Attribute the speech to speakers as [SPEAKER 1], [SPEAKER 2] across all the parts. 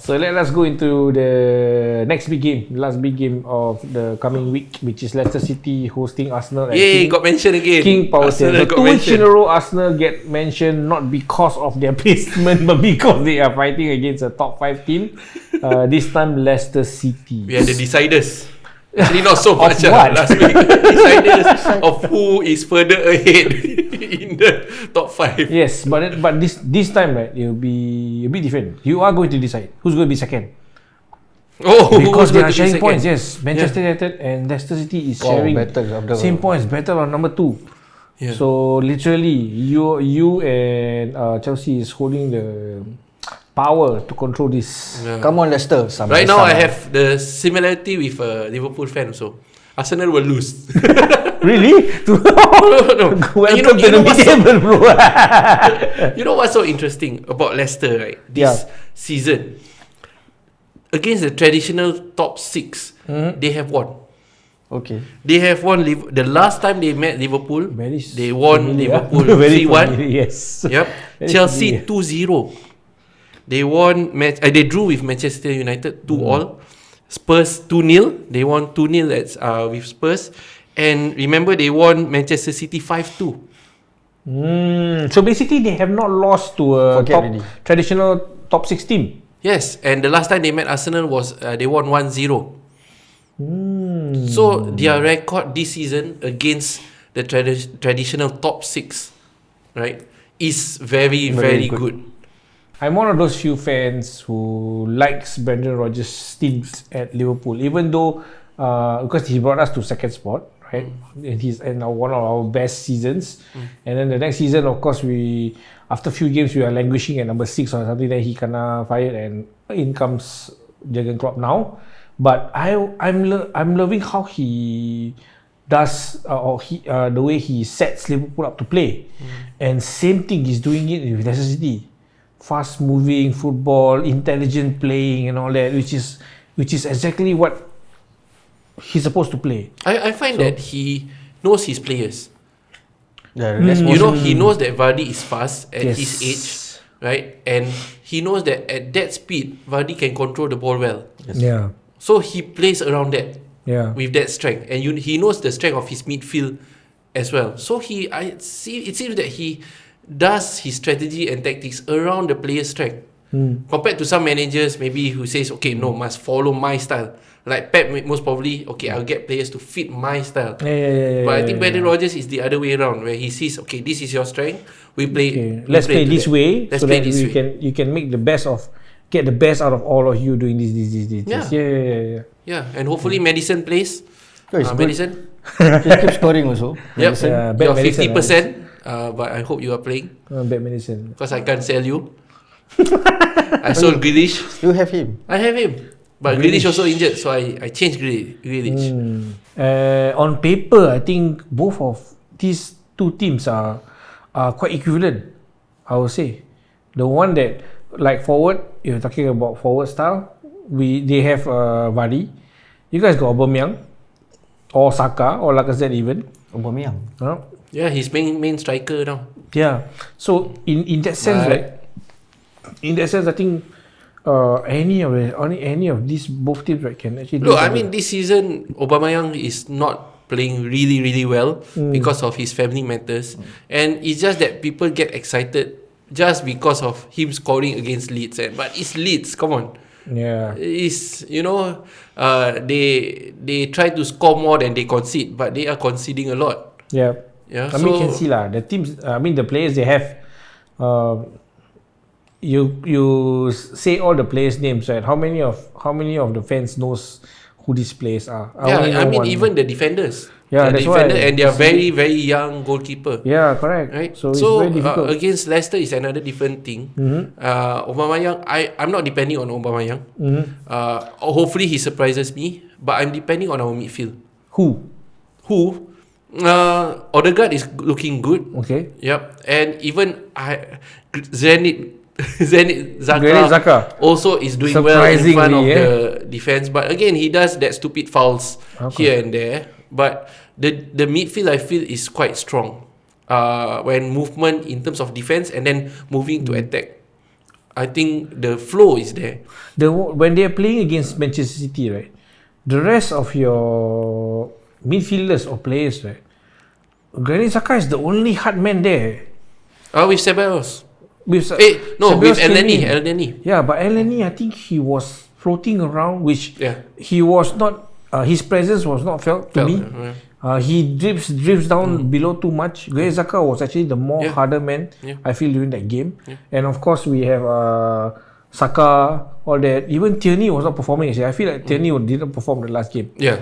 [SPEAKER 1] So let us go into the next big game, last big game of the coming week, which is Leicester City hosting Arsenal.
[SPEAKER 2] Yay, got mentioned again.
[SPEAKER 1] King Power. So
[SPEAKER 2] Arsenal got
[SPEAKER 1] 2 weeks in
[SPEAKER 2] mentioned.
[SPEAKER 1] a row, Arsenal get mentioned not because of their placement, but because they are fighting against a top 5 team. This time, Leicester City.
[SPEAKER 2] We are the deciders. Actually, not so much
[SPEAKER 1] what?
[SPEAKER 2] last week. Deciders of who is further ahead in the top 5.
[SPEAKER 1] Yes, but this time, right, it will be a bit different. You are going to decide who's going to be second.
[SPEAKER 2] Oh,
[SPEAKER 1] Because they
[SPEAKER 2] who's going
[SPEAKER 1] are
[SPEAKER 2] to be
[SPEAKER 1] sharing
[SPEAKER 2] second?
[SPEAKER 1] points. Yes, Manchester United and Leicester City is sharing same points. Battle on number 2.
[SPEAKER 2] Yeah.
[SPEAKER 1] So literally, you and Chelsea is holding the power to control this.
[SPEAKER 2] Yeah.
[SPEAKER 3] Come on, Leicester.
[SPEAKER 2] Right now, I have the similarity with a Liverpool fan also. Arsenal will lose.
[SPEAKER 1] Really?
[SPEAKER 2] No.
[SPEAKER 1] Welcome to the
[SPEAKER 2] what's
[SPEAKER 1] table, bro.
[SPEAKER 2] You know what's so interesting about Leicester, right? This season, against the traditional top 6, they have won.
[SPEAKER 3] Okay.
[SPEAKER 2] They have won. The last time they met Liverpool, they won
[SPEAKER 1] familiar.
[SPEAKER 2] Liverpool
[SPEAKER 1] Very
[SPEAKER 2] 3-1.
[SPEAKER 1] familiar, yes.
[SPEAKER 2] Yep.
[SPEAKER 1] Very
[SPEAKER 2] Chelsea
[SPEAKER 1] familiar.
[SPEAKER 2] 2-0. They won. They drew with Manchester United 2-all. Spurs 2-0. They won 2-0 with Spurs. And remember, they won Manchester City 5-2.
[SPEAKER 1] So basically, they have not lost to a traditional top 6 team.
[SPEAKER 2] Yes, and the last time they met Arsenal was they won 1-0. So their record this season against the traditional top 6, right, is very, very good.
[SPEAKER 1] I'm one of those few fans who likes Brendan Rodgers' stint at Liverpool, even though because he brought us to second spot, right? And he's in one of our best seasons. And then the next season, of course, after a few games we are languishing at number 6 or something. Then he kinda fired, and in comes Jurgen Klopp now. But I'm loving how he does the way he sets Liverpool up to play, and same thing he's doing it with Leicester City. Fast moving football, intelligent playing, and all that, which is exactly what he's supposed to play.
[SPEAKER 2] I find that he knows his players.
[SPEAKER 3] Yeah,
[SPEAKER 2] he knows that Vardy is fast at his age, right? And he knows that at that speed, Vardy can control the ball well.
[SPEAKER 1] Yeah.
[SPEAKER 2] So he plays around that with that strength, and he knows the strength of his midfield as well. So it seems that he does his strategy and tactics around the player's strength. Compared to some managers maybe who says, okay, no, must follow my style. Like Pep, most probably, okay, I'll get players to fit my style. But I think Brendan Rodgers is the other way around, where he sees, okay, this is your strength, we play.
[SPEAKER 1] Let's play this way,
[SPEAKER 2] Let's
[SPEAKER 1] so
[SPEAKER 2] play
[SPEAKER 1] that
[SPEAKER 2] this way.
[SPEAKER 1] you can make the best get the best out of all of you doing this.
[SPEAKER 2] Yeah, and hopefully Madison plays. Madison,
[SPEAKER 3] he keeps scoring also.
[SPEAKER 2] yep,
[SPEAKER 1] bad
[SPEAKER 2] you're
[SPEAKER 1] Madison,
[SPEAKER 2] 50%. But I hope you are playing.
[SPEAKER 1] Bad medicine.
[SPEAKER 2] Because I can't sell you. I sold Grealish.
[SPEAKER 3] You have him.
[SPEAKER 2] I have him. But Grealish also injured, so I changed Grealish.
[SPEAKER 1] On paper, I think both of these two teams are quite equivalent, I would say. The one that, like forward, you're talking about forward style, they have Vardy. You guys got Aubameyang, or Saka, or Lacazette even.
[SPEAKER 3] Aubameyang.
[SPEAKER 2] Yeah, he's main striker now.
[SPEAKER 1] Yeah. So in that sense, right? In that sense, I think any of these both teams, right, can actually.
[SPEAKER 2] Look, I mean, this season Aubameyang is not playing really, really well because of his family matters, and it's just that people get excited just because of him scoring against Leeds. But it's Leeds, come on.
[SPEAKER 1] Yeah.
[SPEAKER 2] It's they try to score more than they concede, but they are conceding a lot.
[SPEAKER 1] Yeah.
[SPEAKER 2] Yeah,
[SPEAKER 1] I mean, you can see the teams. I mean, the players they have. You say all the players' names, right? How many of the fans knows who these players are?
[SPEAKER 2] I mean, even the defenders.
[SPEAKER 1] Yeah, that's why.
[SPEAKER 2] And they are very, very young goalkeeper.
[SPEAKER 1] Yeah, correct.
[SPEAKER 2] Right.
[SPEAKER 1] So it's very difficult.
[SPEAKER 2] Against Leicester is another different thing. Aubameyang, I'm not depending on Aubameyang. Hopefully he surprises me, but I'm depending on our midfield.
[SPEAKER 1] Who?
[SPEAKER 2] Odegaard is looking good.
[SPEAKER 1] Okay.
[SPEAKER 2] Yep. And even Zenit Xhaka also is doing well in front of the defense. But again, he does that stupid fouls here and there. But the midfield, I feel, is quite strong when movement in terms of defense and then moving to attack. I think the flow is there.
[SPEAKER 1] When they are playing against Manchester City, right, the rest of your midfielders or players, right, Granit Xhaka is the only hard man there.
[SPEAKER 2] With Ceballos.
[SPEAKER 1] With
[SPEAKER 2] with Elneny.
[SPEAKER 1] Yeah, but Elneny, I think he was floating around, which he was not. His presence was not felt to me. He drifts down below too much. Granit Xhaka was actually the more harder man, I feel, during that game. And of course, we have Saka, all that. Even Tierney was not performing. I feel like Tierney didn't perform the last game. Yeah,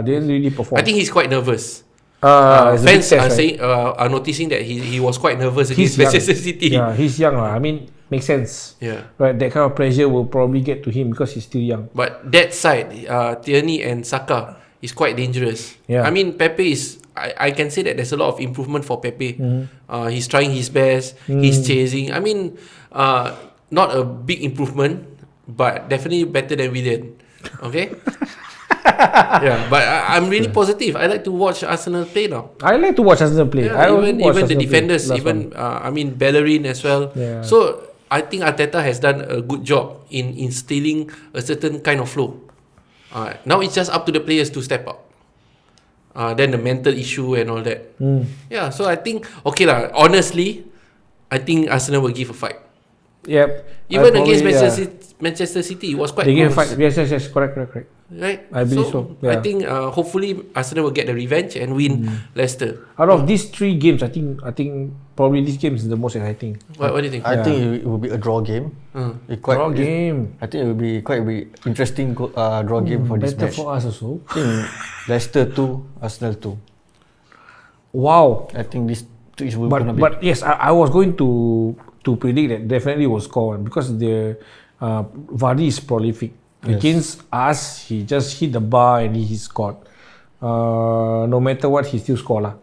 [SPEAKER 1] didn't really perform.
[SPEAKER 2] I think he's quite nervous.
[SPEAKER 1] Fans
[SPEAKER 2] are saying are noticing that he was quite nervous against Manchester City.
[SPEAKER 1] Yeah, he's young. I mean, makes sense.
[SPEAKER 2] Yeah,
[SPEAKER 1] right. That kind of pressure will probably get to him because he's still young.
[SPEAKER 2] But that side, Tierney and Saka is quite dangerous.
[SPEAKER 1] Yeah.
[SPEAKER 2] I mean, Pepe is. I can say that there's a lot of improvement for Pepe. He's trying his best. He's chasing. I mean, not a big improvement, but definitely better than Willian. Okay. Yeah, but I'm really positive. I like to watch Arsenal play now.
[SPEAKER 1] I like to watch Arsenal play.
[SPEAKER 2] Yeah, even the defenders, I mean Bellerin as well.
[SPEAKER 1] Yeah.
[SPEAKER 2] So I think Arteta has done a good job in instilling a certain kind of flow. Now it's just up to the players to step up. Then the mental issue and all that. Yeah, so I think honestly, I think Arsenal will give a fight.
[SPEAKER 1] Yep.
[SPEAKER 2] Even against Manchester City, it was quite close.
[SPEAKER 1] Fight. Yes, correct.
[SPEAKER 2] Right?
[SPEAKER 1] I believe so. Yeah.
[SPEAKER 2] I think hopefully Arsenal will get the revenge and win Leicester.
[SPEAKER 1] Out of these 3 games, I think probably this game is the most exciting.
[SPEAKER 2] What do you think?
[SPEAKER 3] I think it will be a draw game.
[SPEAKER 1] Draw game.
[SPEAKER 3] I think it will be quite interesting draw game for this match.
[SPEAKER 1] Better for us also.
[SPEAKER 3] I think Leicester 2, Arsenal 2.
[SPEAKER 1] Wow.
[SPEAKER 3] I think this 2 is going to be.
[SPEAKER 1] But yes, I was going to predict that definitely will score one because the Vardy is prolific. Against us, he just hit the bar and he scored. No matter what, he still score lah.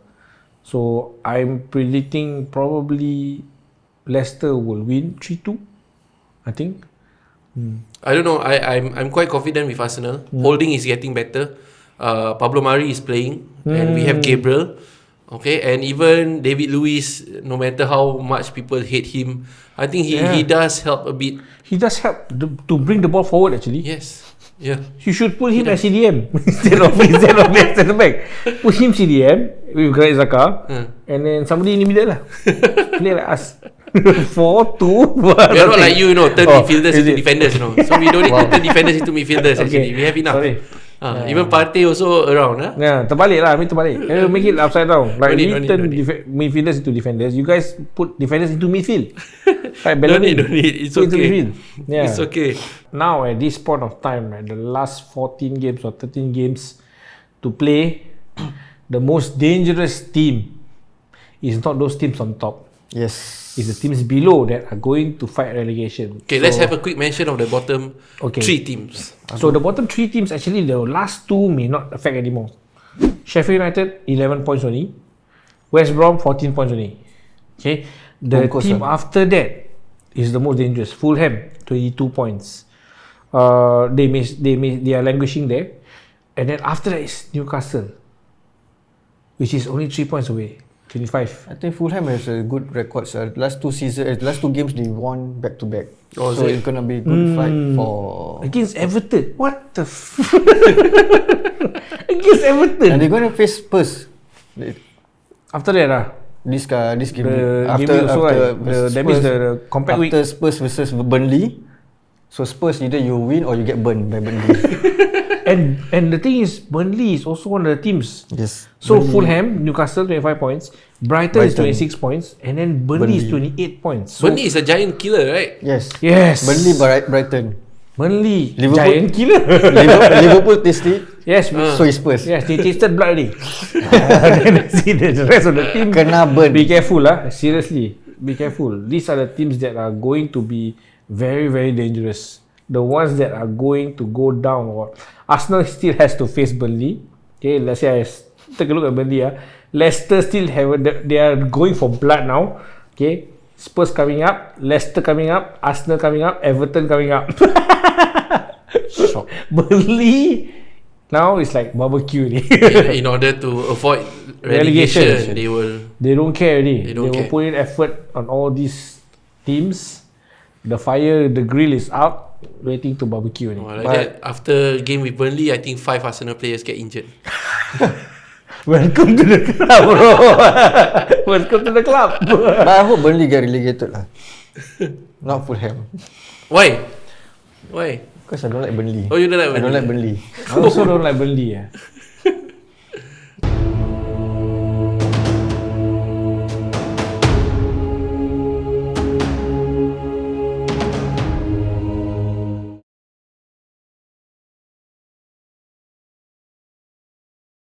[SPEAKER 1] So I'm predicting probably Leicester will win 3-2. I think.
[SPEAKER 2] I don't know. I'm quite confident with Arsenal. Holding is getting better. Pablo Mari is playing, and we have Gabriel. Okay, and even David Luiz, no matter how much people hate him, I think he does help a bit.
[SPEAKER 1] He does help to bring the ball forward actually.
[SPEAKER 2] Yes. Yeah.
[SPEAKER 1] You should put him as CDM instead of center back. Put him CDM with Granit Xhaka, and then somebody in the middle lah. Play like us. 4-2.
[SPEAKER 2] We are not like you know, turn midfielders into defenders, you know. So we don't need to turn defenders into midfielders. Actually, we have enough.
[SPEAKER 1] Sorry.
[SPEAKER 2] Even Partey also around.
[SPEAKER 1] Yeah, terbalik lah. Make it upside down. Like we turn midfielders into defenders. You guys put defenders into midfield. Like
[SPEAKER 2] don't need. It's okay.
[SPEAKER 1] Yeah.
[SPEAKER 2] It's okay.
[SPEAKER 1] Now at this point of time, right, the last 14 games or 13 games to play, the most dangerous team is not those teams on top.
[SPEAKER 3] Yes.
[SPEAKER 1] It's the teams below that are going to fight relegation.
[SPEAKER 2] Okay, let's have a quick mention of the bottom 3 teams.
[SPEAKER 1] So the bottom 3 teams, actually the last 2 may not affect anymore. Sheffield United 11 points only. West Brom 14 points only. Okay. The team after that is the most dangerous. Fulham 22 points. They are languishing there. And then after that is Newcastle, which is only 3 points away. 25.
[SPEAKER 3] I think Fulham has a good record. Last 2 games they won back to back.
[SPEAKER 2] So
[SPEAKER 3] it's gonna be a good fight for
[SPEAKER 1] against Everton. What the against Everton.
[SPEAKER 3] And they're gonna face Spurs
[SPEAKER 1] after that
[SPEAKER 3] this game.
[SPEAKER 1] That means the compact week
[SPEAKER 3] after Spurs versus Burnley. So Spurs, either you win or you get burned by Burnley.
[SPEAKER 1] and the thing is, Burnley is also one of the teams.
[SPEAKER 3] Yes.
[SPEAKER 1] So Burnley. Fulham, Newcastle 25 points, Brighton is 26 points, and then Burnley is 28 points. So
[SPEAKER 2] Burnley is a giant killer, right?
[SPEAKER 3] Yes.
[SPEAKER 1] Burnley,
[SPEAKER 3] Brighton.
[SPEAKER 1] Burnley,
[SPEAKER 3] Liverpool,
[SPEAKER 1] giant killer.
[SPEAKER 3] Liverpool tasty.
[SPEAKER 1] Yes.
[SPEAKER 3] So is Spurs.
[SPEAKER 1] Yes, they tasted blood already. Then see the rest of the team.
[SPEAKER 3] Kena burn.
[SPEAKER 1] Be careful, seriously. Be careful. These are the teams that are going to be very, very dangerous. The ones that are going to go down. Arsenal still has to face Burnley. Okay, let's say take a look at Burnley. Leicester still they are going for blood now. Okay, Spurs coming up, Leicester coming up, Arsenal coming up, Everton coming up. Burnley now it's like barbecue.
[SPEAKER 2] in order to avoid relegation, they don't care already.
[SPEAKER 1] They will put in effort on all these teams. The fire, the grill is out, waiting to barbecue.
[SPEAKER 2] Like that, after game with Burnley, I think 5 Arsenal players get injured.
[SPEAKER 1] Welcome to the club, bro. Welcome to the club.
[SPEAKER 3] But I hope Burnley get relegated lah. Not Fulham.
[SPEAKER 2] Why?
[SPEAKER 3] Because I don't like Burnley.
[SPEAKER 2] Oh, you don't like
[SPEAKER 3] I don't like Burnley.
[SPEAKER 1] I also don't like Burnley.